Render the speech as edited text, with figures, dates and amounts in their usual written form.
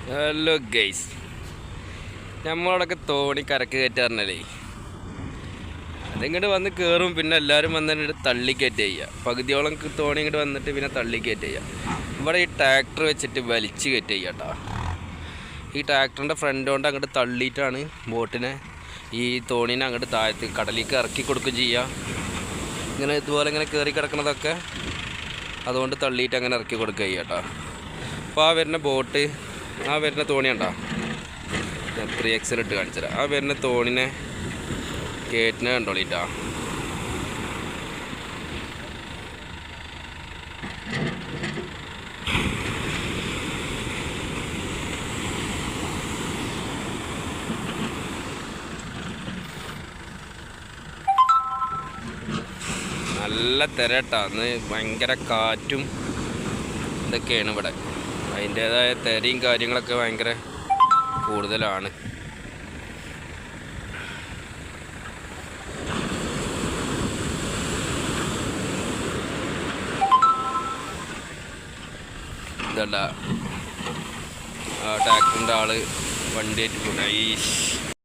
Hello guys, നമ്മളോടൊക്കെ തോണി കരക്ക് കയറ്റാറിനല്ലേ, അതിങ്ങോട്ട് വന്ന് കയറും. പിന്നെ എല്ലാവരും വന്നിട്ട് തള്ളിക്കയറ്റ് ചെയ്യുക. പകുതിയോളം തോണി ഇങ്ങോട്ട് വന്നിട്ട് പിന്നെ തള്ളിക്കയറ്റ് ചെയ്യുക. ഇവിടെ ഈ ട്രാക്ടർ വെച്ചിട്ട് വലിച്ച് കയറ്റ് ചെയ്യുക കേട്ടോ. ഈ ട്രാക്ടറിൻ്റെ ഫ്രണ്ട് കൊണ്ട് അങ്ങോട്ട് തള്ളിയിട്ടാണ് ബോട്ടിനെ, ഈ തോണീനെ അങ്ങോട്ട് താഴത്ത് കടലിലേക്ക് ഇറക്കി കൊടുക്കുകയും ചെയ്യുക. ഇങ്ങനെ ഇതുപോലെ ഇങ്ങനെ കയറി കിടക്കുന്നതൊക്കെ അതുകൊണ്ട് തള്ളിയിട്ട് അങ്ങനെ ഇറക്കി കൊടുക്കുക ചെയ്യുക കേട്ടോ. അപ്പോൾ ആ വരുന്ന ബോട്ട്, ആ വരുന്ന തോണി ഉണ്ടോ, ഞാൻ 3XL ഇട്ട് കാണിച്ചുതരാം. ആ വരുന്ന തോണിനെ കയറ്റിനെ കണ്ടോളിട്ടാ. നല്ല തിരട്ടാ, അന്ന് ഭയങ്കര കാറ്റും ഇതൊക്കെയാണ് ഇവിടെ. അതിൻ്റേതായ തിരയും കാര്യങ്ങളൊക്കെ ഭയങ്കര കൂടുതലാണ്. ഇതല്ല, ആ ട്രാക്ടറിൻ്റെ ആള് വണ്ടിയായിട്ട് പോയി.